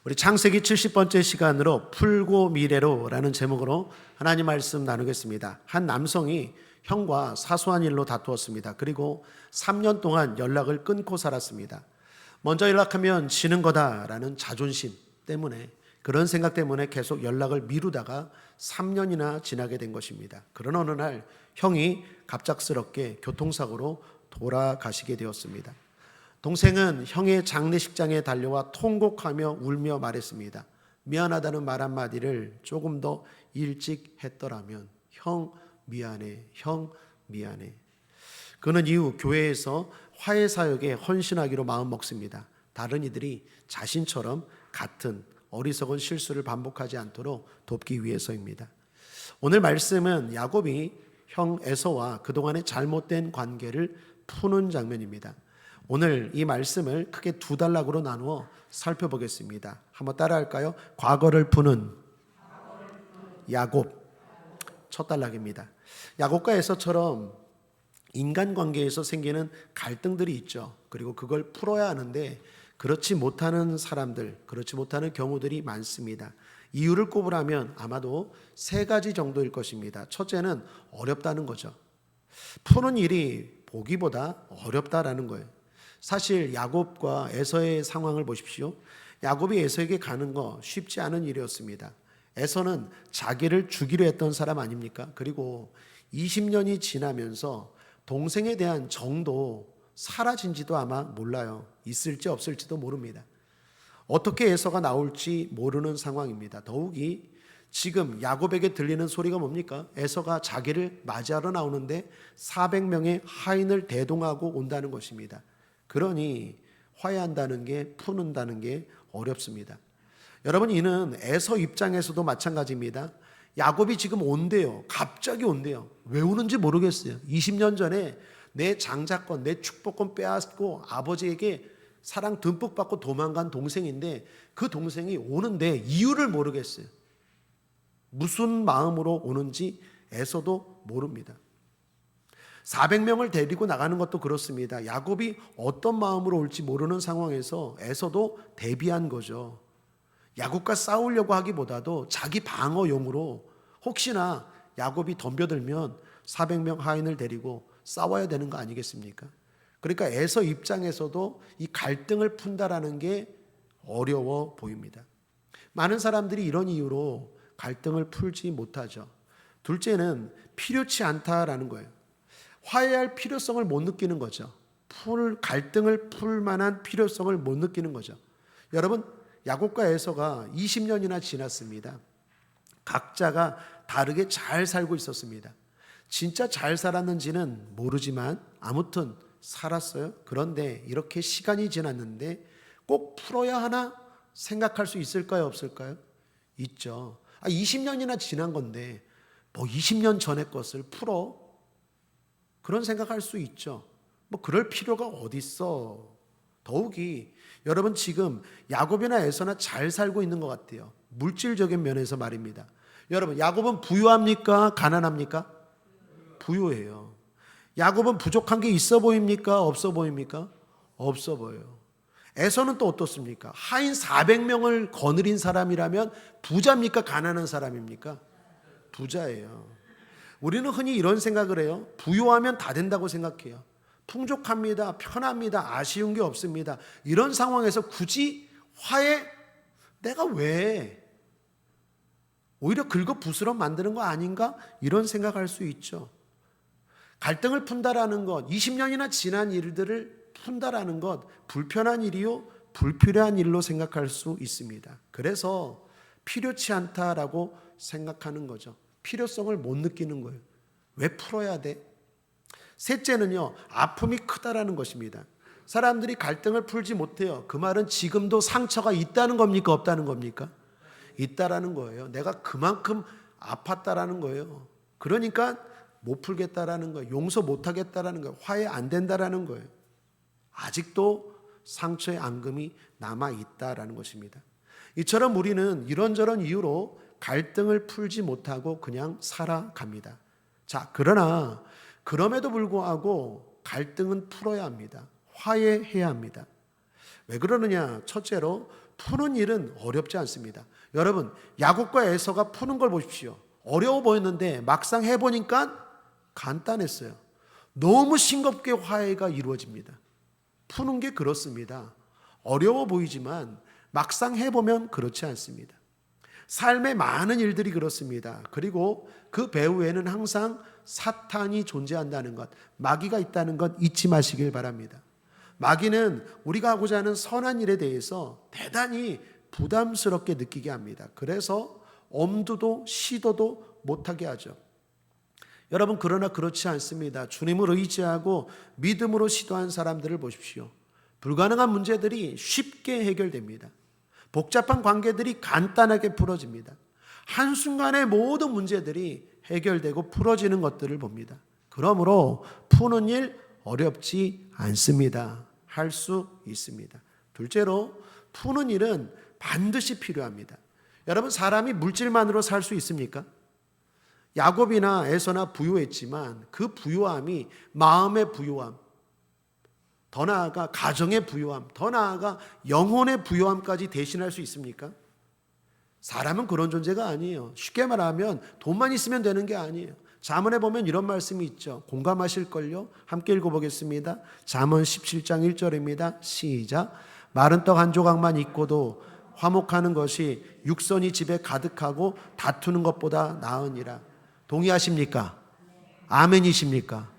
우리 창세기 70번째 시간으로 풀고 미래로라는 제목으로 하나님 말씀 나누겠습니다. 한 남성이 형과 사소한 일로 다투었습니다. 그리고 3년 동안 연락을 끊고 살았습니다. 먼저 연락하면 지는 거다라는 자존심 때문에, 그런 생각 때문에 계속 연락을 미루다가 3년이나 지나게 된 것입니다. 그런 어느 날 형이 갑작스럽게 교통사고로 돌아가시게 되었습니다. 동생은 형의 장례식장에 달려와 통곡하며 울며 말했습니다. 미안하다는 말 한마디를 조금 더 일찍 했더라면. 형 미안해, 형 미안해. 그는 이후 교회에서 화해 사역에 헌신하기로 마음먹습니다. 다른 이들이 자신처럼 같은 어리석은 실수를 반복하지 않도록 돕기 위해서입니다. 오늘 말씀은 야곱이 형 에서와 그동안의 잘못된 관계를 푸는 장면입니다. 오늘 이 말씀을 크게 두 단락으로 나누어 살펴보겠습니다. 한번 따라할까요? 과거를 푸는 야곱. 첫 단락입니다. 야곱과 에서처럼 인간관계에서 생기는 갈등들이 있죠. 그리고 그걸 풀어야 하는데 그렇지 못하는 사람들, 그렇지 못하는 경우들이 많습니다. 이유를 꼽으라면 아마도 세 가지 정도일 것입니다. 첫째는 어렵다는 거죠. 푸는 일이 보기보다 어렵다라는 거예요. 사실 야곱과 에서의 상황을 보십시오. 야곱이 에서에게 가는 거 쉽지 않은 일이었습니다. 에서는 자기를 죽이려 했던 사람 아닙니까? 그리고 20년이 지나면서 동생에 대한 정도 사라진지도 아마 몰라요. 있을지 없을지도 모릅니다. 어떻게 에서가 나올지 모르는 상황입니다. 더욱이 지금 야곱에게 들리는 소리가 뭡니까? 에서가 자기를 맞이하러 나오는데 400명의 하인을 대동하고 온다는 것입니다. 그러니 화해한다는 게, 푸는다는 게 어렵습니다. 여러분, 이는 에서 입장에서도 마찬가지입니다. 야곱이 지금 온대요. 갑자기 온대요. 왜 오는지 모르겠어요. 20년 전에 내 장자권, 내 축복권 빼앗고 아버지에게 사랑 듬뿍 받고 도망간 동생인데 그 동생이 오는데 이유를 모르겠어요. 무슨 마음으로 오는지 에서도 모릅니다. 400명을 데리고 나가는 것도 그렇습니다. 야곱이 어떤 마음으로 올지 모르는 상황에서 에서도 대비한 거죠. 야곱과 싸우려고 하기보다도 자기 방어용으로 혹시나 야곱이 덤벼들면 400명 하인을 데리고 싸워야 되는 거 아니겠습니까? 그러니까 에서 입장에서도 이 갈등을 푼다라는 게 어려워 보입니다. 많은 사람들이 이런 이유로 갈등을 풀지 못하죠. 둘째는 필요치 않다라는 거예요. 화해할 필요성을 못 느끼는 거죠. 갈등을 풀 만한 필요성을 못 느끼는 거죠. 여러분, 야곱과 에서가 20년이나 지났습니다. 각자가 다르게 잘 살고 있었습니다. 진짜 잘 살았는지는 모르지만 아무튼 살았어요. 그런데 이렇게 시간이 지났는데 꼭 풀어야 하나 생각할 수 있을까요? 없을까요? 있죠. 20년이나 지난 건데 뭐 20년 전의 것을 풀어? 그런 생각할 수 있죠. 뭐 그럴 필요가 어디 있어. 더욱이 여러분, 지금 야곱이나 에서나 잘 살고 있는 것 같아요. 물질적인 면에서 말입니다. 여러분, 야곱은 부유합니까? 가난합니까? 부유해요. 야곱은 부족한 게 있어 보입니까? 없어 보입니까? 없어 보여요. 에서는 또 어떻습니까? 하인 400명을 거느린 사람이라면 부자입니까? 가난한 사람입니까? 부자예요. 우리는 흔히 이런 생각을 해요. 부유하면 다 된다고 생각해요. 풍족합니다. 편합니다. 아쉬운 게 없습니다. 이런 상황에서 굳이 화해? 내가 왜? 오히려 긁어 부스럼 만드는 거 아닌가? 이런 생각할 수 있죠. 갈등을 푼다라는 것, 20년이나 지난 일들을 푼다라는 것, 불편한 일이요, 불필요한 일로 생각할 수 있습니다. 그래서 필요치 않다라고 생각하는 거죠. 필요성을 못 느끼는 거예요. 왜 풀어야 돼? 셋째는요, 아픔이 크다라는 것입니다. 사람들이 갈등을 풀지 못해요. 그 말은 지금도 상처가 있다는 겁니까? 없다는 겁니까? 있다라는 거예요. 내가 그만큼 아팠다라는 거예요. 그러니까 못 풀겠다라는 거예요. 용서 못 하겠다라는 거예요. 화해 안 된다라는 거예요. 아직도 상처의 앙금이 남아 있다라는 것입니다. 이처럼 우리는 이런저런 이유로 갈등을 풀지 못하고 그냥 살아갑니다. 자, 그러나 그럼에도 불구하고 갈등은 풀어야 합니다. 화해해야 합니다. 왜 그러느냐? 첫째로 푸는 일은 어렵지 않습니다. 여러분, 야곱과 에서가 푸는 걸 보십시오. 어려워 보였는데 막상 해보니까 간단했어요. 너무 싱겁게 화해가 이루어집니다. 푸는 게 그렇습니다. 어려워 보이지만 막상 해보면 그렇지 않습니다. 삶의 많은 일들이 그렇습니다. 그리고 그 배후에는 항상 사탄이 존재한다는 것, 마귀가 있다는 것 잊지 마시길 바랍니다. 마귀는 우리가 하고자 하는 선한 일에 대해서 대단히 부담스럽게 느끼게 합니다. 그래서 엄두도 시도도 못하게 하죠. 여러분, 그러나 그렇지 않습니다. 주님을 의지하고 믿음으로 시도한 사람들을 보십시오. 불가능한 문제들이 쉽게 해결됩니다. 복잡한 관계들이 간단하게 풀어집니다. 한순간에 모든 문제들이 해결되고 풀어지는 것들을 봅니다. 그러므로 푸는 일 어렵지 않습니다. 할 수 있습니다. 둘째로, 푸는 일은 반드시 필요합니다. 여러분, 사람이 물질만으로 살 수 있습니까? 야곱이나 에서나 부유했지만 그 부유함이 마음의 부유함, 더 나아가 가정의 부유함, 더 나아가 영혼의 부유함까지 대신할 수 있습니까? 사람은 그런 존재가 아니에요. 쉽게 말하면 돈만 있으면 되는 게 아니에요. 잠언에 보면 이런 말씀이 있죠. 공감하실걸요? 함께 읽어보겠습니다. 잠언 17장 1절입니다. 시작. 마른 떡 한 조각만 있고도 화목하는 것이 육선이 집에 가득하고 다투는 것보다 나으니라. 동의하십니까? 아멘이십니까?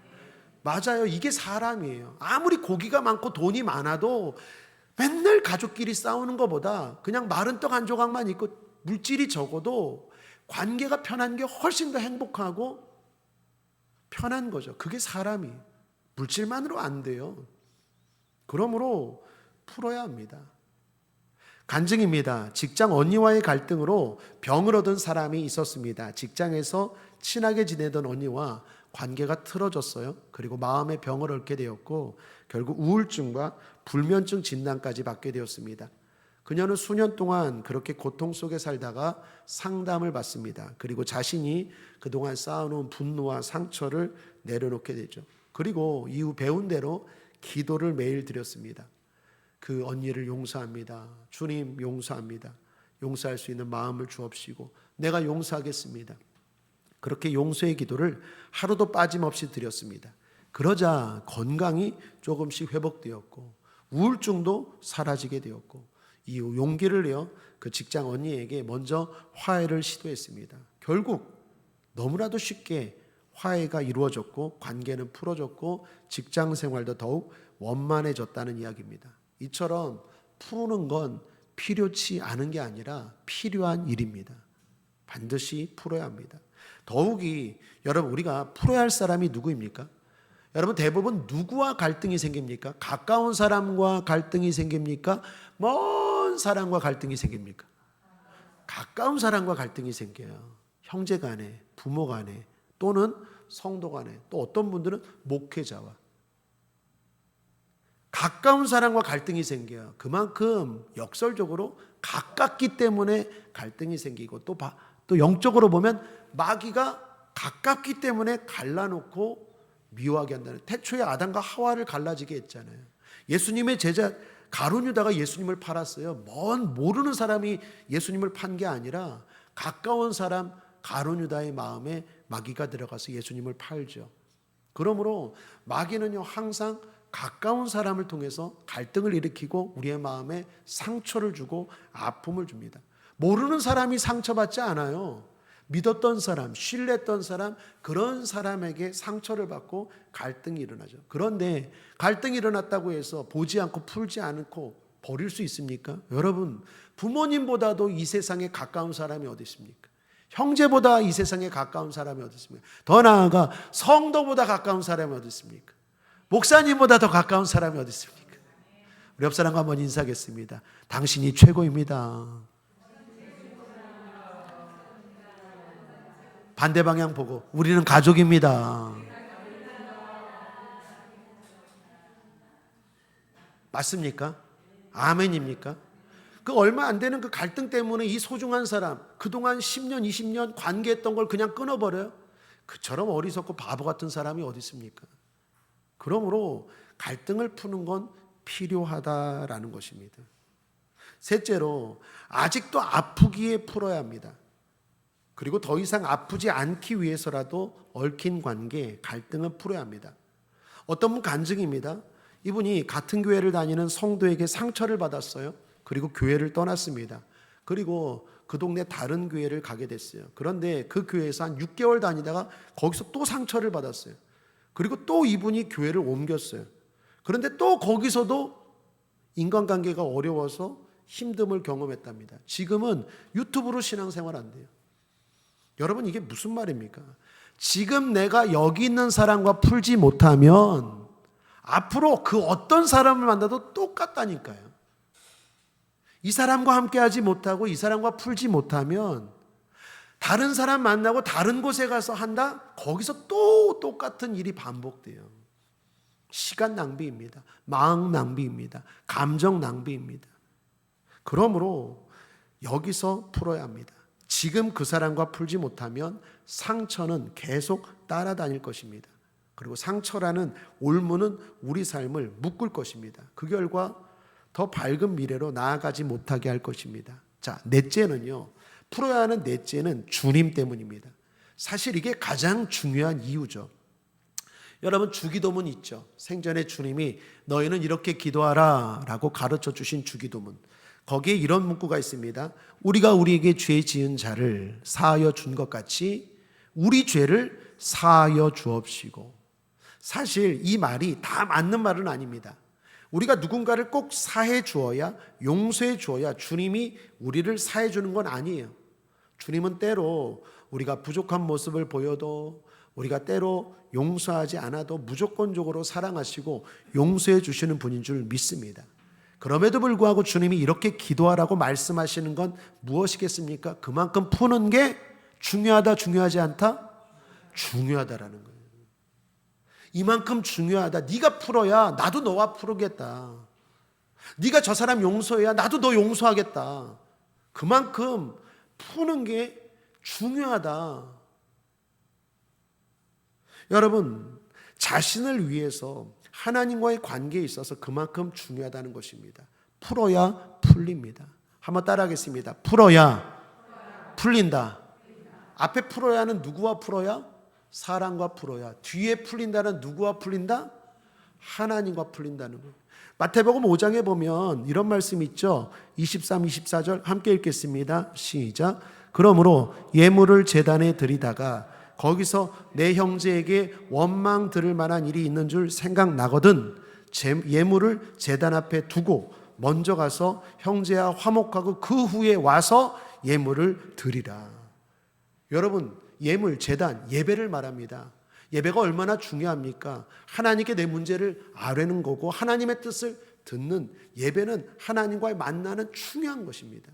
맞아요. 이게 사람이에요. 아무리 고기가 많고 돈이 많아도 맨날 가족끼리 싸우는 것보다 그냥 마른 떡 한 조각만 있고 물질이 적어도 관계가 편한 게 훨씬 더 행복하고 편한 거죠. 그게 사람이. 물질만으로 안 돼요. 그러므로 풀어야 합니다. 간증입니다. 직장 언니와의 갈등으로 병을 얻은 사람이 있었습니다. 직장에서 친하게 지내던 언니와 관계가 틀어졌어요. 그리고 마음의 병을 앓게 되었고 결국 우울증과 불면증 진단까지 받게 되었습니다. 그녀는 수년 동안 그렇게 고통 속에 살다가 상담을 받습니다. 그리고 자신이 그동안 쌓아놓은 분노와 상처를 내려놓게 되죠. 그리고 이후 배운 대로 기도를 매일 드렸습니다. 그 언니를 용서합니다. 주님, 용서합니다. 용서할 수 있는 마음을 주옵시고 내가 용서하겠습니다. 그렇게 용서의 기도를 하루도 빠짐없이 드렸습니다. 그러자 건강이 조금씩 회복되었고 우울증도 사라지게 되었고 이후 용기를 내어 그 직장 언니에게 먼저 화해를 시도했습니다. 결국 너무나도 쉽게 화해가 이루어졌고 관계는 풀어졌고 직장 생활도 더욱 원만해졌다는 이야기입니다. 이처럼 푸는 건 필요치 않은 게 아니라 필요한 일입니다. 반드시 풀어야 합니다. 더욱이 여러분, 우리가 풀어야 할 사람이 누구입니까? 여러분, 대부분 누구와 갈등이 생깁니까? 가까운 사람과 갈등이 생깁니까? 먼 사람과 갈등이 생깁니까? 가까운 사람과 갈등이 생겨요. 형제 간에, 부모 간에, 또는 성도 간에, 또 어떤 분들은 목회자와 가까운 사람과 갈등이 생겨요. 그만큼 역설적으로 가깝기 때문에 갈등이 생기고 또 영적으로 보면 마귀가 가깝기 때문에 갈라놓고 미워하게 한다는, 태초에 아담과 하와를 갈라지게 했잖아요. 예수님의 제자 가룟 유다가 예수님을 팔았어요. 모르는 사람이 예수님을 판 게 아니라 가까운 사람 가룟 유다의 마음에 마귀가 들어가서 예수님을 팔죠. 그러므로 마귀는요, 항상 가까운 사람을 통해서 갈등을 일으키고 우리의 마음에 상처를 주고 아픔을 줍니다. 모르는 사람이 상처받지 않아요. 믿었던 사람, 신뢰했던 사람, 그런 사람에게 상처를 받고 갈등이 일어나죠. 그런데 갈등이 일어났다고 해서 보지 않고 풀지 않고 버릴 수 있습니까? 여러분, 부모님보다도 이 세상에 가까운 사람이 어디 있습니까? 형제보다 이 세상에 가까운 사람이 어디 있습니까? 더 나아가 성도보다 가까운 사람이 어디 있습니까? 목사님보다 더 가까운 사람이 어디 있습니까? 우리 옆 사람과 한번 인사하겠습니다. 당신이 최고입니다. 반대 방향 보고 우리는 가족입니다. 맞습니까? 아멘입니까? 그 얼마 안 되는 그 갈등 때문에 이 소중한 사람, 그동안 10년, 20년 관계했던 걸 그냥 끊어버려요? 그처럼 어리석고 바보 같은 사람이 어디 있습니까? 그러므로 갈등을 푸는 건 필요하다라는 것입니다. 셋째로 아직도 아프기에 풀어야 합니다. 그리고 더 이상 아프지 않기 위해서라도 얽힌 관계, 갈등을 풀어야 합니다. 어떤 분 간증입니다. 이분이 같은 교회를 다니는 성도에게 상처를 받았어요. 그리고 교회를 떠났습니다. 그리고 그 동네 다른 교회를 가게 됐어요. 그런데 그 교회에서 한 6개월 다니다가 거기서 또 상처를 받았어요. 그리고 또 이분이 교회를 옮겼어요. 그런데 또 거기서도 인간관계가 어려워서 힘듦을 경험했답니다. 지금은 유튜브로 신앙생활 안 돼요. 여러분, 이게 무슨 말입니까? 지금 내가 여기 있는 사람과 풀지 못하면 앞으로 그 어떤 사람을 만나도 똑같다니까요. 이 사람과 함께하지 못하고 이 사람과 풀지 못하면 다른 사람 만나고 다른 곳에 가서 한다? 거기서 또 똑같은 일이 반복돼요. 시간 낭비입니다. 마음 낭비입니다. 감정 낭비입니다. 그러므로 여기서 풀어야 합니다. 지금 그 사람과 풀지 못하면 상처는 계속 따라다닐 것입니다. 그리고 상처라는 올무는 우리 삶을 묶을 것입니다. 그 결과 더 밝은 미래로 나아가지 못하게 할 것입니다. 자, 넷째는요. 풀어야 하는 넷째는 주님 때문입니다. 사실 이게 가장 중요한 이유죠. 여러분, 주기도문 있죠. 생전에 주님이 너희는 이렇게 기도하라 라고 가르쳐 주신 주기도문. 거기에 이런 문구가 있습니다. 우리가 우리에게 죄 지은 자를 사하여 준 것 같이 우리 죄를 사하여 주옵시고. 사실 이 말이 다 맞는 말은 아닙니다. 우리가 누군가를 꼭 사해 주어야, 용서해 주어야 주님이 우리를 사해 주는 건 아니에요. 주님은 때로 우리가 부족한 모습을 보여도, 우리가 때로 용서하지 않아도 무조건적으로 사랑하시고 용서해 주시는 분인 줄 믿습니다. 그럼에도 불구하고 주님이 이렇게 기도하라고 말씀하시는 건 무엇이겠습니까? 그만큼 푸는 게 중요하다, 중요하지 않다? 중요하다라는 거예요. 이만큼 중요하다. 네가 풀어야 나도 너와 풀겠다. 네가 저 사람 용서해야 나도 너 용서하겠다. 그만큼 푸는 게 중요하다. 여러분, 자신을 위해서 하나님과의 관계에 있어서 그만큼 중요하다는 것입니다. 풀어야 풀립니다. 한번 따라하겠습니다. 풀어야 풀린다. 앞에 풀어야는 누구와 풀어야? 사랑과 풀어야. 뒤에 풀린다는 누구와 풀린다? 하나님과 풀린다는 거예요. 마태복음 5장에 보면 이런 말씀이 있죠. 23, 24절 함께 읽겠습니다. 시작. 그러므로 예물을 제단에 드리다가 거기서 내 형제에게 원망 들을 만한 일이 있는 줄 생각나거든 예물을 제단 앞에 두고 먼저 가서 형제와 화목하고 그 후에 와서 예물을 드리라. 여러분, 예물, 제단, 예배를 말합니다. 예배가 얼마나 중요합니까? 하나님께 내 문제를 아뢰는 거고 하나님의 뜻을 듣는 예배는 하나님과의 만나는 중요한 것입니다.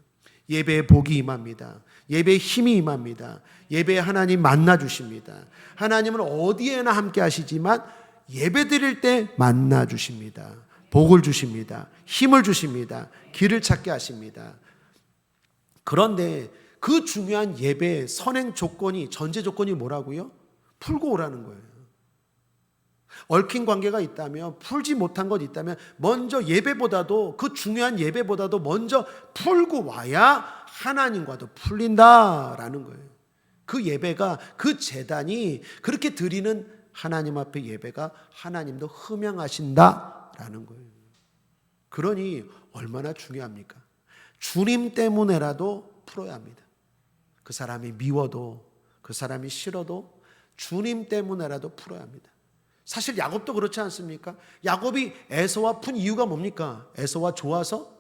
예배에 복이 임합니다. 예배에 힘이 임합니다. 예배에 하나님 만나 주십니다. 하나님은 어디에나 함께 하시지만 예배 드릴 때 만나 주십니다. 복을 주십니다. 힘을 주십니다. 길을 찾게 하십니다. 그런데 그 중요한 예배의 선행 조건이, 전제 조건이 뭐라고요? 풀고 오라는 거예요. 얽힌 관계가 있다면, 풀지 못한 것 있다면 먼저 예배보다도, 그 중요한 예배보다도 먼저 풀고 와야 하나님과도 풀린다라는 거예요. 그 예배가, 그 제단이, 그렇게 드리는 하나님 앞에 예배가 하나님도 흠양하신다라는 거예요. 그러니 얼마나 중요합니까? 주님 때문에라도 풀어야 합니다. 그 사람이 미워도, 그 사람이 싫어도 주님 때문에라도 풀어야 합니다. 사실 야곱도 그렇지 않습니까? 야곱이 에서와 푼 이유가 뭡니까? 에서와 좋아서?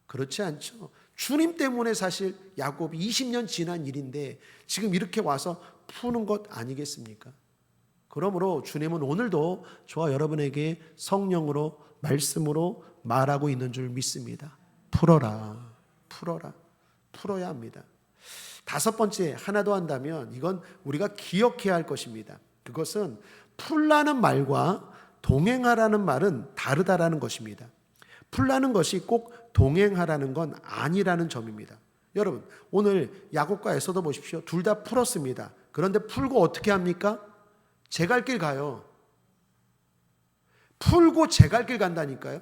그렇지 않죠. 주님 때문에 사실 야곱이 20년 지난 일인데 지금 이렇게 와서 푸는 것 아니겠습니까? 그러므로 주님은 오늘도 저와 여러분에게 성령으로, 말씀으로 말하고 있는 줄 믿습니다. 풀어라, 풀어라, 풀어야 합니다. 다섯 번째, 하나 더 한다면 이건 우리가 기억해야 할 것입니다. 그것은 풀라는 말과 동행하라는 말은 다르다라는 것입니다. 풀라는 것이 꼭 동행하라는 건 아니라는 점입니다. 여러분, 오늘 야곱과 에서도 보십시오. 둘 다 풀었습니다. 그런데 풀고 어떻게 합니까? 제 갈 길 가요. 풀고 제 갈 길 간다니까요.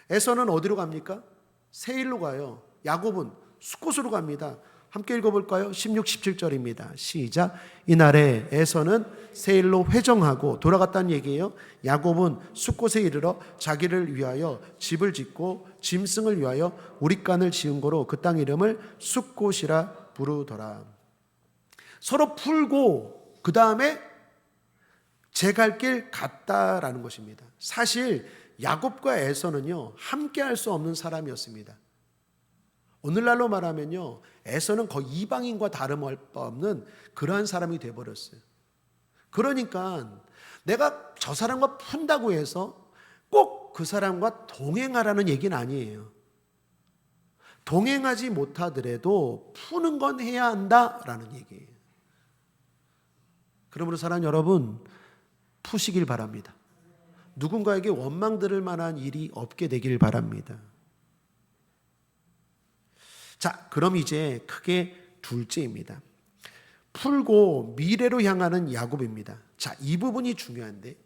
에서는 어디로 갑니까? 세일로 가요. 야곱은 숫곳으로 갑니다. 함께 읽어볼까요? 16, 17절입니다. 시작. 이날에 에서는 세일로 회정하고 돌아갔다는 얘기예요. 야곱은 숫곳에 이르러 자기를 위하여 집을 짓고 짐승을 위하여 우릿간을 지은 거로 그 땅 이름을 숫곳이라 부르더라. 서로 풀고 그 다음에 제 갈 길 갔다라는 것입니다. 사실 야곱과 에서는요 함께 할 수 없는 사람이었습니다. 오늘날로 말하면요 에서는 거의 이방인과 다름할 바 없는 그러한 사람이 되어버렸어요. 그러니까 내가 저 사람과 푼다고 해서 꼭 그 사람과 동행하라는 얘기는 아니에요. 동행하지 못하더라도 푸는 건 해야 한다라는 얘기예요. 그러므로 사랑하는 여러분, 푸시길 바랍니다. 누군가에게 원망 들을 만한 일이 없게 되길 바랍니다. 자, 그럼 이제 크게 둘째입니다. 풀고 미래로 향하는 야곱입니다. 자, 이 부분이 중요한데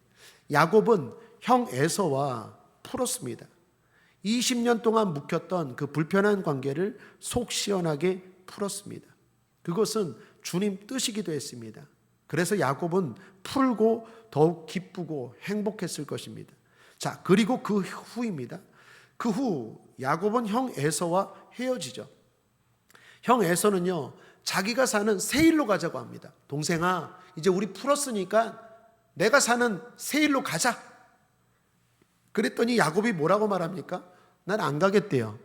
야곱은 형 에서와 풀었습니다. 20년 동안 묵혔던 그 불편한 관계를 속 시원하게 풀었습니다. 그것은 주님 뜻이기도 했습니다. 그래서 야곱은 풀고 더욱 기쁘고 행복했을 것입니다. 자, 그리고 그 후입니다. 그 후 야곱은 형 에서와 헤어지죠. 형 에서는요 자기가 사는 세일로 가자고 합니다. 동생아, 이제 우리 풀었으니까 내가 사는 세일로 가자. 그랬더니 야곱이 뭐라고 말합니까? 난 안 가겠대요.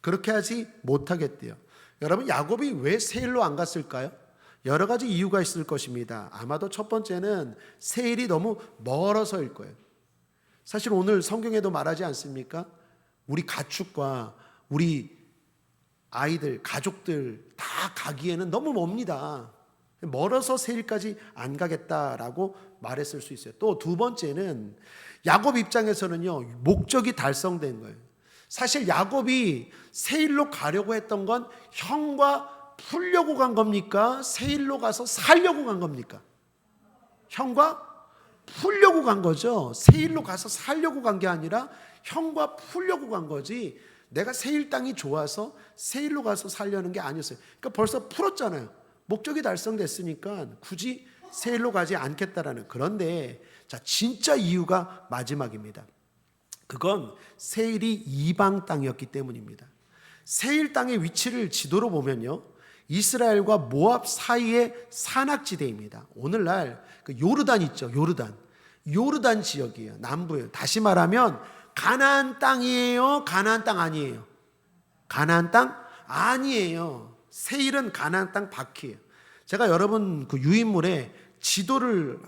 그렇게 하지 못하겠대요. 여러분, 야곱이 왜 세일로 안 갔을까요? 여러 가지 이유가 있을 것입니다. 아마도 첫 번째는 세일이 너무 멀어서일 거예요. 사실 오늘 성경에도 말하지 않습니까? 우리 가축과 우리 아이들, 가족들 다 가기에는 너무 멉니다. 멀어서 세일까지 안 가겠다라고 말했을 수 있어요. 또 두 번째는 야곱 입장에서는요 목적이 달성된 거예요. 사실 야곱이 세일로 가려고 했던 건 형과 풀려고 간 겁니까? 세일로 가서 살려고 간 겁니까? 형과 풀려고 간 거죠. 세일로 가서 살려고 간 게 아니라 형과 풀려고 간 거지, 내가 세일 땅이 좋아서 세일로 가서 살려는 게 아니었어요. 그러니까 벌써 풀었잖아요. 목적이 달성됐으니까 굳이 세일로 가지 않겠다라는. 그런데 자, 진짜 이유가 마지막입니다. 그건 세일이 이방 땅이었기 때문입니다. 세일 땅의 위치를 지도로 보면요 이스라엘과 모압 사이의 산악지대입니다. 오늘날 그 요르단 있죠. 요르단 지역이에요. 남부예요. 다시 말하면 가나안 땅이에요? 가나안 땅 아니에요? 가나안 땅 아니에요. 세일은 가나안 땅 밖이에요. 제가 여러분 그 유인물에 지도를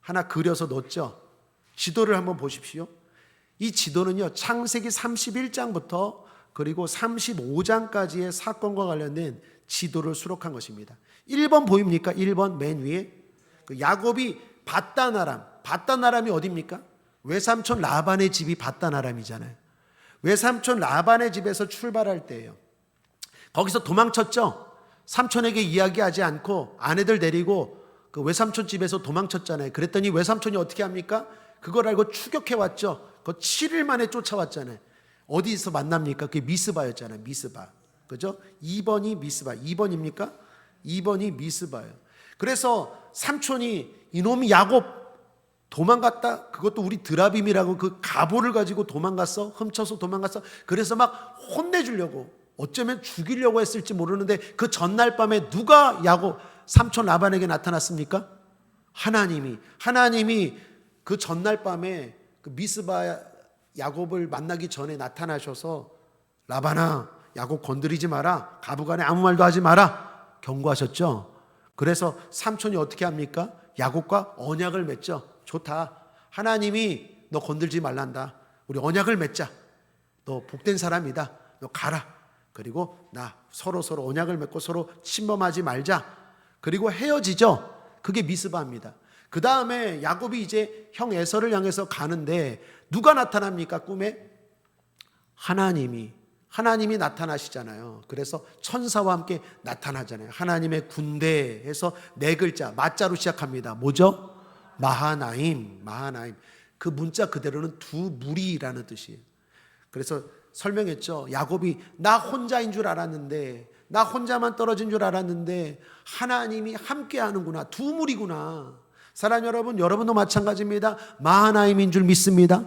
하나 그려서 넣었죠. 지도를 한번 보십시오. 이 지도는요 창세기 31장부터 그리고 35장까지의 사건과 관련된 지도를 수록한 것입니다. 1번 보입니까? 1번 맨 위에 그 야곱이 바다나람이 어디입니까? 외삼촌 라반의 집이 바다나람이잖아요. 외삼촌 라반의 집에서 출발할 때예요. 거기서 도망쳤죠. 삼촌에게 이야기하지 않고 아내들 데리고 그 외삼촌 집에서 도망쳤잖아요. 그랬더니 외삼촌이 어떻게 합니까? 그걸 알고 추격해 왔죠. 그 7일 만에 쫓아왔잖아요. 어디서 만납니까? 그게 미스바였잖아요. 미스바. 그죠? 2번이 미스바. 2번입니까? 2번이 미스바예요. 그래서 삼촌이 이놈이 야곱 도망갔다. 그것도 우리 드라빔이라고 그 갑오를 가지고 도망갔어. 훔쳐서 도망갔어. 그래서 막 혼내주려고, 어쩌면 죽이려고 했을지 모르는데 그 전날 밤에 누가 야곱 삼촌 라반에게 나타났습니까? 하나님이 그 전날 밤에 그 미스바 야곱을 만나기 전에 나타나셔서 라반아, 야곱 건드리지 마라. 가부간에 아무 말도 하지 마라. 경고하셨죠. 그래서 삼촌이 어떻게 합니까? 야곱과 언약을 맺죠. 좋다. 하나님이 너 건들지 말란다. 우리 언약을 맺자. 너 복된 사람이다. 너 가라. 그리고 나 서로 언약을 맺고 서로 침범하지 말자. 그리고 헤어지죠. 그게 미스바입니다. 그 다음에 야곱이 이제 형 에서를 향해서 가는데 누가 나타납니까? 꿈에 하나님이 나타나시잖아요. 그래서 천사와 함께 나타나잖아요. 하나님의 군대에서 네 글자 마자로 시작합니다. 뭐죠? 마하나임. 그 문자 그대로는 두 무리라는 뜻이에요. 그래서 설명했죠. 야곱이 나 혼자인 줄 알았는데, 나 혼자만 떨어진 줄 알았는데 하나님이 함께 하는구나, 두물이구나. 사랑하는 여러분, 여러분도 마찬가지입니다. 마하나임인 줄 믿습니다.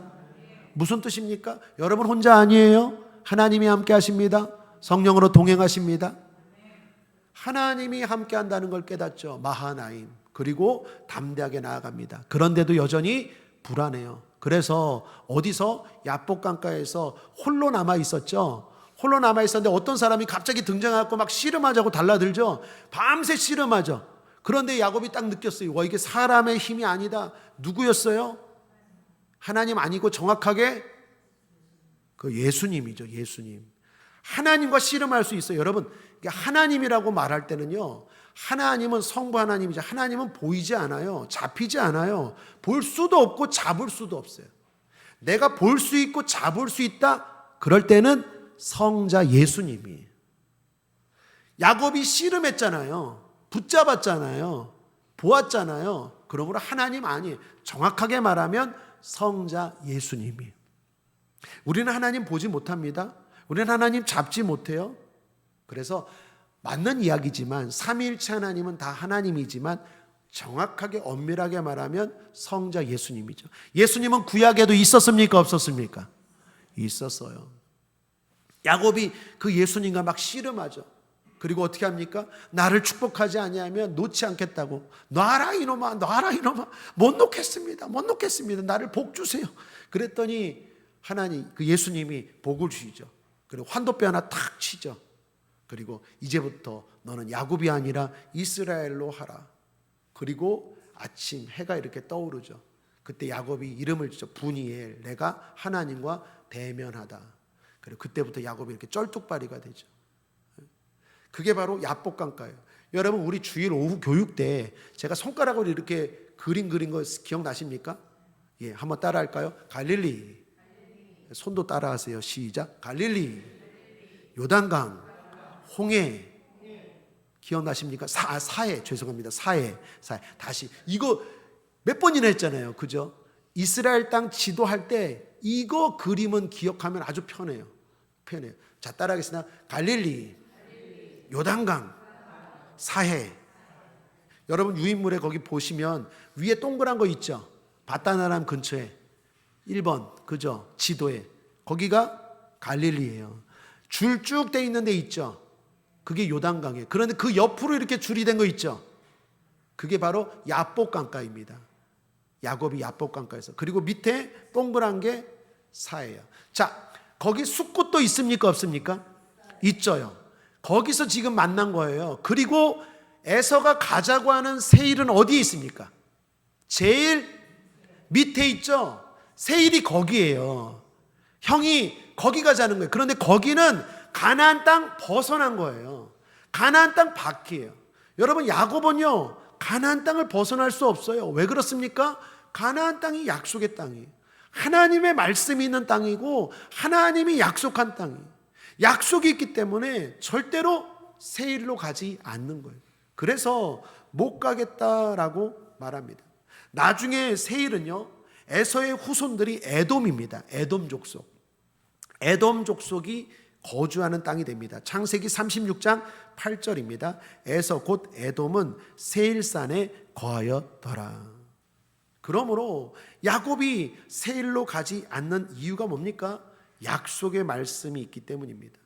무슨 뜻입니까? 여러분 혼자 아니에요. 하나님이 함께 하십니다. 성령으로 동행하십니다. 하나님이 함께 한다는 걸 깨닫죠. 마하나임. 그리고 담대하게 나아갑니다. 그런데도 여전히 불안해요. 그래서 어디서 야복 강가에서 홀로 남아 있었죠. 홀로 남아 있었는데 어떤 사람이 갑자기 등장하고 막 씨름하자고 달라들죠. 밤새 씨름하죠. 그런데 야곱이 딱 느꼈어요. 와, 이게 사람의 힘이 아니다. 누구였어요? 하나님 아니고 정확하게 그 예수님이죠. 예수님. 하나님과 씨름할 수 있어요. 여러분, 하나님이라고 말할 때는요, 하나님은 성부 하나님이죠. 하나님은 보이지 않아요. 잡히지 않아요. 볼 수도 없고 잡을 수도 없어요. 내가 볼 수 있고 잡을 수 있다? 그럴 때는 성자 예수님이. 야곱이 씨름했잖아요. 붙잡았잖아요. 보았잖아요. 그러므로 하나님 아니에요. 정확하게 말하면 성자 예수님이. 우리는 하나님 보지 못합니다. 우리는 하나님 잡지 못해요. 그래서 맞는 이야기지만 삼위일체 하나님은 다 하나님이지만 정확하게 엄밀하게 말하면 성자 예수님이죠. 예수님은 구약에도 있었습니까? 없었습니까? 있었어요. 야곱이 그 예수님과 막 씨름하죠. 그리고 어떻게 합니까? 나를 축복하지 아니하면 놓지 않겠다고. 놔라 이놈아, 놔라 이놈아. 못 놓겠습니다. 못 놓겠습니다. 나를 복 주세요. 그랬더니 하나님, 그 예수님이 복을 주시죠. 그리고 환도뼈 하나 탁 치죠. 그리고 이제부터 너는 야곱이 아니라 이스라엘로 하라. 그리고 아침 해가 이렇게 떠오르죠. 그때 야곱이 이름을 짓죠. 분이엘, 내가 하나님과 대면하다. 그리고 그때부터 야곱이 이렇게 쩔뚝발이가 되죠. 그게 바로 야복강가예요. 여러분, 우리 주일 오후 교육 때 제가 손가락으로 이렇게 그린 거 기억나십니까? 예, 한번 따라할까요? 갈릴리. 손도 따라하세요. 시작. 갈릴리, 요단강, 홍해. 기억나십니까? 사해. 죄송합니다. 사해. 다시. 이거 몇 번이나 했잖아요. 그죠? 이스라엘 땅 지도할 때 이거 그림은 기억하면 아주 편해요. 자, 따라하겠습니다. 갈릴리, 요단강, 사해. 여러분 유인물에 거기 보시면 위에 동그란 거 있죠? 바다나람 근처에 1번, 그죠? 지도에. 거기가 갈릴리예요. 줄 쭉 돼 있는 데 있죠? 그게 요단강이에요. 그런데 그 옆으로 이렇게 줄이 된 거 있죠? 그게 바로 야복강가입니다. 야곱이 야복강가에서. 그리고 밑에 동그란 게 사해예요. 자, 거기 숲꽃도 있습니까? 없습니까? 있죠요. 거기서 지금 만난 거예요. 그리고 에서가 가자고 하는 세일은 어디에 있습니까? 제일 밑에 있죠? 세일이 거기에요. 형이 거기 가자는 거예요. 그런데 거기는 가나안 땅 벗어난 거예요. 가나안 땅 밖이에요. 여러분, 야곱은요 가나안 땅을 벗어날 수 없어요. 왜 그렇습니까? 가나안 땅이 약속의 땅이에요. 하나님의 말씀이 있는 땅이고 하나님이 약속한 땅이에요. 약속이 있기 때문에 절대로 세일로 가지 않는 거예요. 그래서 못 가겠다라고 말합니다. 나중에 세일은요, 에서의 후손들이 에돔입니다. 에돔 족속. 에돔 족속이 거주하는 땅이 됩니다. 창세기 36장 8절입니다. 에서 곧 에돔은 세일산에 거하였더라. 그러므로 야곱이 세일로 가지 않는 이유가 뭡니까? 약속의 말씀이 있기 때문입니다.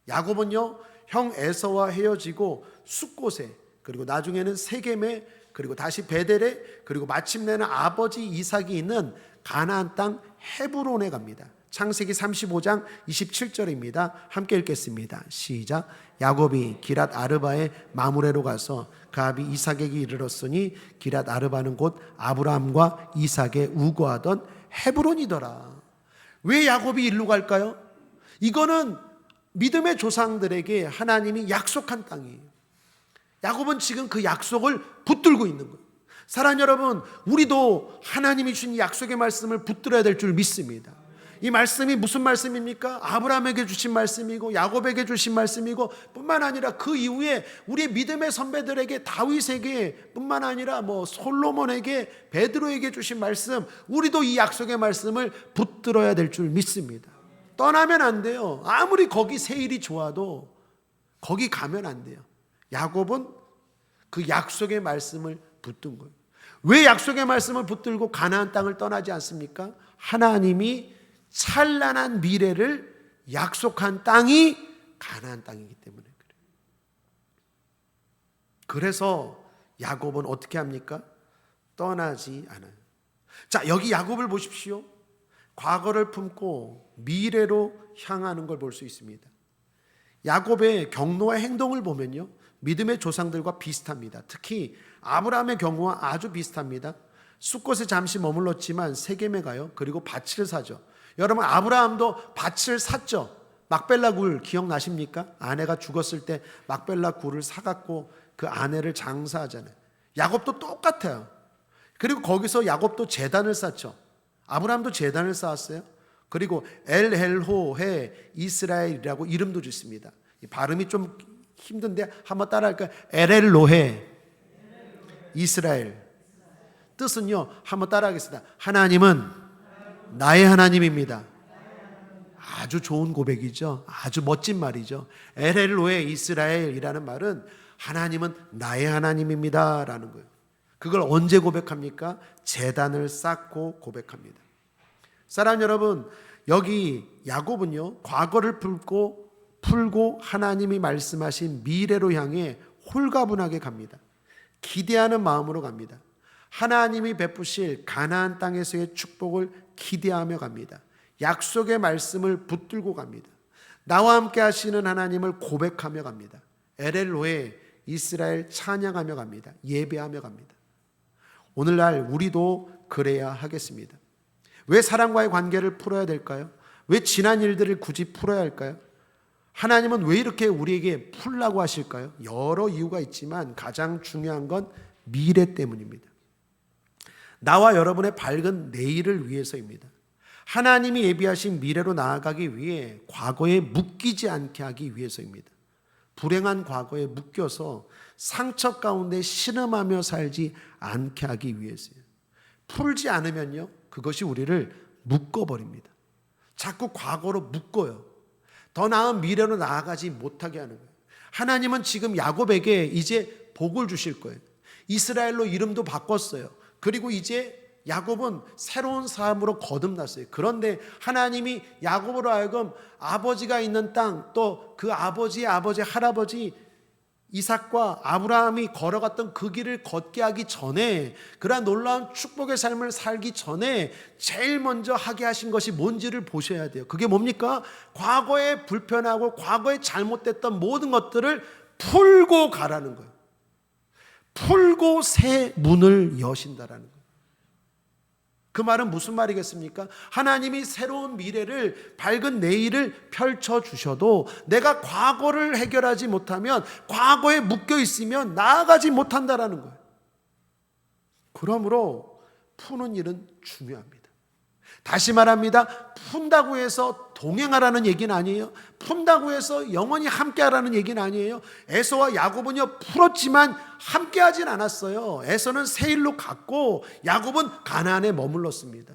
야곱은요, 형 에서와 헤어지고 숫곳에, 그리고 나중에는 세겜에, 그리고 다시 베델에, 그리고 마침내는 아버지 이삭이 있는 가나안 땅 헤브론에 갑니다. 창세기 35장 27절입니다. 함께 읽겠습니다. 시작. 야곱이 기랏 아르바의 마므레로 가서 그 아비 이삭에게 이르렀으니 기랏 아르바는 곧 아브라함과 이삭의 우거하던 헤브론이더라. 왜 야곱이 일로 갈까요? 이거는 믿음의 조상들에게 하나님이 약속한 땅이에요. 야곱은 지금 그 약속을 붙들고 있는 거예요. 사랑하는 여러분, 우리도 하나님이 주신 약속의 말씀을 붙들어야 될 줄 믿습니다. 이 말씀이 무슨 말씀입니까? 아브라함에게 주신 말씀이고 야곱에게 주신 말씀이고, 뿐만 아니라 그 이후에 우리의 믿음의 선배들에게, 다윗에게 뿐만 아니라 솔로몬에게, 베드로에게 주신 말씀, 우리도 이 약속의 말씀을 붙들어야 될 줄 믿습니다. 떠나면 안 돼요. 아무리 거기 세일이 좋아도 거기 가면 안 돼요. 야곱은 그 약속의 말씀을 붙든 거예요. 왜 약속의 말씀을 붙들고 가나안 땅을 떠나지 않습니까? 하나님이 찬란한 미래를 약속한 땅이 가나안 땅이기 때문에 그래요. 그래서 야곱은 어떻게 합니까? 떠나지 않아요. 자, 여기 야곱을 보십시오. 과거를 품고 미래로 향하는 걸 볼 수 있습니다. 야곱의 경로와 행동을 보면요, 믿음의 조상들과 비슷합니다. 특히 아브라함의 경우와 아주 비슷합니다. 숫곳에 잠시 머물렀지만 세겜에 가요. 그리고 밭을 사죠. 여러분, 아브라함도 밭을 샀죠. 막벨라 굴 기억나십니까? 아내가 죽었을 때 막벨라 굴을 사갖고 그 아내를 장사하잖아요. 야곱도 똑같아요. 그리고 거기서 야곱도 제단을 쌓죠. 아브라함도 제단을 쌓았어요. 그리고 엘헬호해 이스라엘이라고 이름도 짓습니다. 발음이 좀 힘든데 한번 따라할까요? 엘헬로해 이스라엘. 뜻은요, 한번 따라하겠습니다. 하나님은 나의 하나님입니다. 아주 좋은 고백이죠. 아주 멋진 말이죠. 엘헬로해 이스라엘이라는 말은 하나님은 나의 하나님입니다 라는 거예요. 그걸 언제 고백합니까? 제단을 쌓고 고백합니다. 사랑하는 여러분, 여기 야곱은요, 과거를 풀고 하나님이 말씀하신 미래로 향해 홀가분하게 갑니다. 기대하는 마음으로 갑니다. 하나님이 베푸실 가나안 땅에서의 축복을 기대하며 갑니다. 약속의 말씀을 붙들고 갑니다. 나와 함께 하시는 하나님을 고백하며 갑니다. 엘엘로에 이스라엘 찬양하며 갑니다. 예배하며 갑니다. 오늘날 우리도 그래야 하겠습니다. 왜 사랑과의 관계를 풀어야 될까요? 왜 지난 일들을 굳이 풀어야 할까요? 하나님은 왜 이렇게 우리에게 풀라고 하실까요? 여러 이유가 있지만 가장 중요한 건 미래 때문입니다. 나와 여러분의 밝은 내일을 위해서입니다. 하나님이 예비하신 미래로 나아가기 위해 과거에 묶이지 않게 하기 위해서입니다. 불행한 과거에 묶여서 상처 가운데 신음하며 살지 않게 하기 위해서요. 풀지 않으면요, 그것이 우리를 묶어버립니다. 자꾸 과거로 묶어요. 더 나은 미래로 나아가지 못하게 하는 거예요. 하나님은 지금 야곱에게 이제 복을 주실 거예요. 이스라엘로 이름도 바꿨어요. 그리고 이제 야곱은 새로운 삶으로 거듭났어요. 그런데 하나님이 야곱으로 하여금 아버지가 있는 땅, 또 그 아버지의 아버지 할아버지 이삭과 아브라함이 걸어갔던 그 길을 걷게 하기 전에, 그러한 놀라운 축복의 삶을 살기 전에 제일 먼저 하게 하신 것이 뭔지를 보셔야 돼요. 그게 뭡니까? 과거에 불편하고 과거에 잘못됐던 모든 것들을 풀고 가라는 거예요. 풀고 새 문을 여신다라는 거예요. 그 말은 무슨 말이겠습니까? 하나님이 새로운 미래를, 밝은 내일을 펼쳐주셔도 내가 과거를 해결하지 못하면, 과거에 묶여 있으면 나아가지 못한다라는 거예요. 그러므로 푸는 일은 중요합니다. 다시 말합니다. 푼다고 해서 동행하라는 얘기는 아니에요. 푼다고 해서 영원히 함께하라는 얘기는 아니에요. 에서와 야곱은요, 풀었지만 함께하진 않았어요. 에서는 세일로 갔고 야곱은 가나안에 머물렀습니다.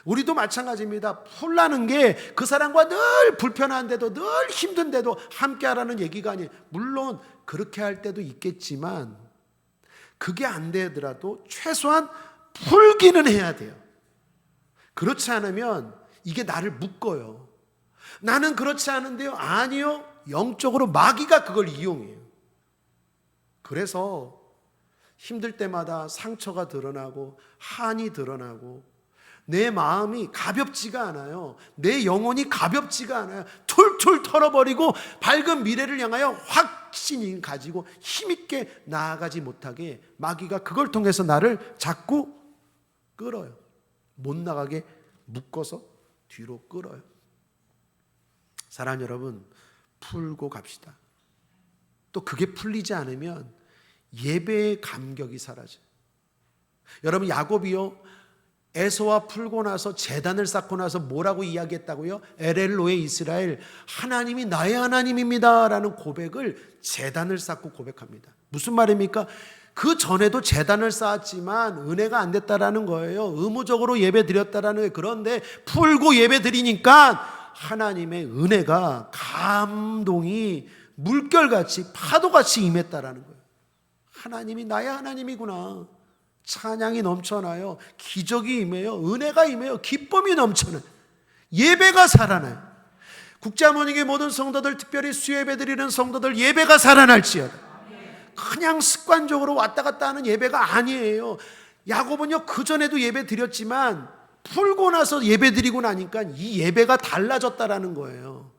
우리도 마찬가지입니다. 풀라는 게 그 사람과 늘 불편한데도, 늘 힘든데도 함께하라는 얘기가 아니에요. 물론 그렇게 할 때도 있겠지만 그게 안 되더라도 최소한 풀기는 해야 돼요. 그렇지 않으면 이게 나를 묶어요. 나는 그렇지 않은데요. 아니요. 영적으로 마귀가 그걸 이용해요. 그래서 힘들 때마다 상처가 드러나고 한이 드러나고 내 마음이 가볍지가 않아요. 내 영혼이 가볍지가 않아요. 툴툴 털어버리고 밝은 미래를 향하여 확신이 가지고 힘있게 나아가지 못하게 마귀가 그걸 통해서 나를 자꾸 끌어요. 못 나가게 묶어서 뒤로 끌어요. 사랑하는 여러분, 풀고 갑시다. 또 그게 풀리지 않으면 예배의 감격이 사라져요. 여러분, 야곱이요, 에서와 풀고 나서 제단을 쌓고 나서 뭐라고 이야기했다고요? 엘엘로에 이스라엘, 하나님이 나의 하나님입니다 라는 고백을 제단을 쌓고 고백합니다. 무슨 말입니까? 그 전에도 제단을 쌓았지만 은혜가 안 됐다라는 거예요. 의무적으로 예배 드렸다라는 거예요. 그런데 풀고 예배 드리니까 하나님의 은혜가 감동이 물결같이 파도같이 임했다라는 거예요. 하나님이 나의 하나님이구나. 찬양이 넘쳐나요. 기적이 임해요. 은혜가 임해요. 기쁨이 넘쳐나요. 예배가 살아나요. 국제하모니의 모든 성도들, 특별히 수예배 드리는 성도들, 예배가 살아날지어다. 그냥 습관적으로 왔다 갔다 하는 예배가 아니에요. 야곱은요, 그전에도 예배 드렸지만 풀고 나서 예배 드리고 나니까 이 예배가 달라졌다라는 거예요.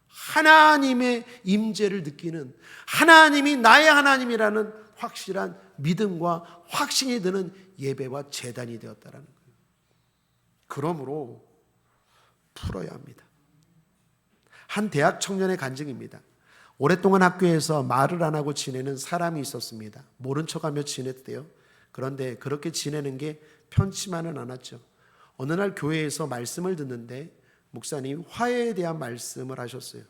하나님의 임재를 느끼는, 하나님이 나의 하나님이라는 확실한 믿음과 확신이 드는 예배와 제단이 되었다라는 거예요. 그러므로 풀어야 합니다. 한 대학 청년의 간증입니다. 오랫동안 학교에서 말을 안 하고 지내는 사람이 있었습니다. 모른 척하며 지냈대요. 그런데 그렇게 지내는 게 편치만은 않았죠. 어느 날 교회에서 말씀을 듣는데 목사님 화해에 대한 말씀을 하셨어요.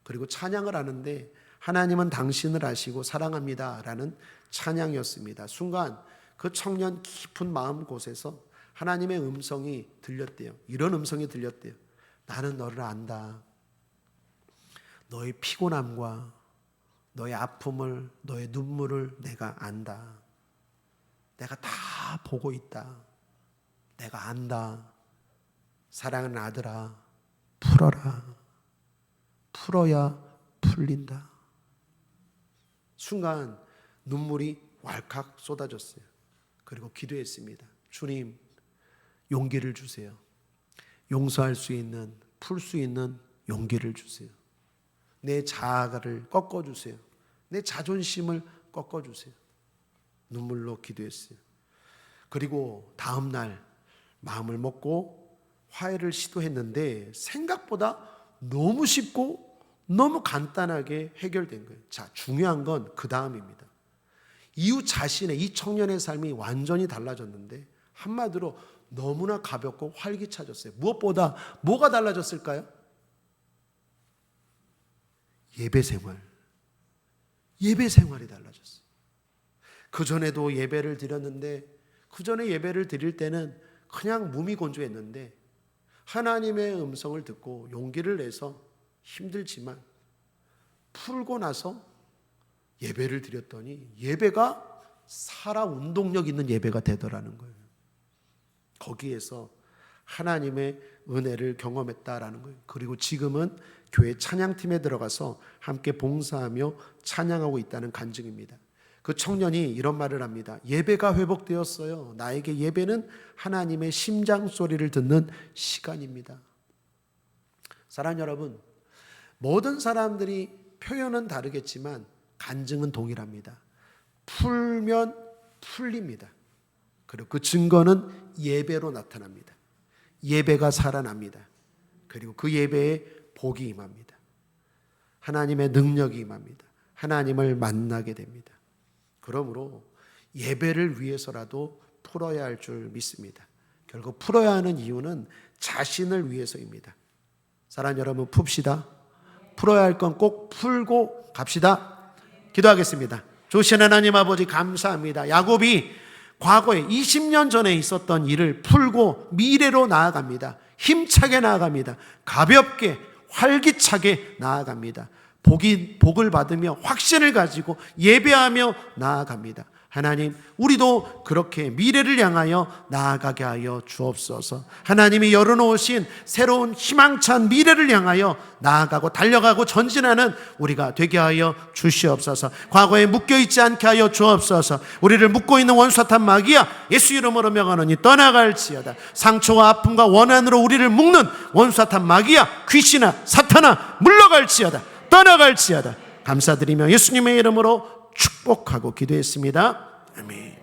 그리고 찬양을 하는데 하나님은 당신을 아시고 사랑합니다 라는 찬양이었습니다. 순간 그 청년 깊은 마음 곳에서 하나님의 음성이 들렸대요. 이런 음성이 들렸대요. 나는 너를 안다. 너의 피곤함과 너의 아픔을, 너의 눈물을 내가 안다. 내가 다 보고 있다. 내가 안다. 사랑하는 아들아, 풀어라. 풀어야 풀린다. 순간 눈물이 왈칵 쏟아졌어요. 그리고 기도했습니다. 주님, 용기를 주세요. 용서할 수 있는, 풀 수 있는 용기를 주세요. 내 자아를 꺾어주세요. 내 자존심을 꺾어주세요. 눈물로 기도했어요. 그리고 다음 날 마음을 먹고 화해를 시도했는데 생각보다 너무 쉽고 너무 간단하게 해결된 거예요. 자, 중요한 건 그 다음입니다. 이후 자신의, 이 청년의 삶이 완전히 달라졌는데 한마디로 너무나 가볍고 활기차졌어요. 무엇보다 뭐가 달라졌을까요? 예배 생활이 달라졌어요. 그전에도 예배를 드렸는데, 그전에 예배를 드릴 때는 그냥 무미건조했는데 하나님의 음성을 듣고 용기를 내서 힘들지만 풀고 나서 예배를 드렸더니 예배가 살아 운동력 있는 예배가 되더라는 거예요. 거기에서 하나님의 은혜를 경험했다라는 거예요. 그리고 지금은 교회 찬양팀에 들어가서 함께 봉사하며 찬양하고 있다는 간증입니다. 그 청년이 이런 말을 합니다. 예배가 회복되었어요. 나에게 예배는 하나님의 심장 소리를 듣는 시간입니다. 사랑하는 여러분, 모든 사람들이 표현은 다르겠지만 간증은 동일합니다. 풀면 풀립니다. 그리고 그 증거는 예배로 나타납니다. 예배가 살아납니다. 그리고 그 예배에 복이 임합니다. 하나님의 능력이 임합니다. 하나님을 만나게 됩니다. 그러므로 예배를 위해서라도 풀어야 할 줄 믿습니다. 결국 풀어야 하는 이유는 자신을 위해서입니다. 사랑하는 여러분, 풉시다. 풀어야 할 건 꼭 풀고 갑시다. 기도하겠습니다. 좋으신 하나님 아버지, 감사합니다. 야곱이 과거에 20년 전에 있었던 일을 풀고 미래로 나아갑니다. 힘차게 나아갑니다. 가볍게 활기차게 나아갑니다. 복을 받으며 확신을 가지고 예배하며 나아갑니다. 하나님, 우리도 그렇게 미래를 향하여 나아가게 하여 주옵소서. 하나님이 열어놓으신 새로운 희망찬 미래를 향하여 나아가고 달려가고 전진하는 우리가 되게 하여 주시옵소서. 과거에 묶여있지 않게 하여 주옵소서. 우리를 묶고 있는 원수탄 마귀야, 예수 이름으로 명하노니 떠나갈지어다. 상처와 아픔과 원한으로 우리를 묶는 원수탄 마귀야, 귀신아, 사탄아, 물러갈지어다. 떠나갈지어다. 감사드리며 예수님의 이름으로 축복하고 기도했습니다. 아멘.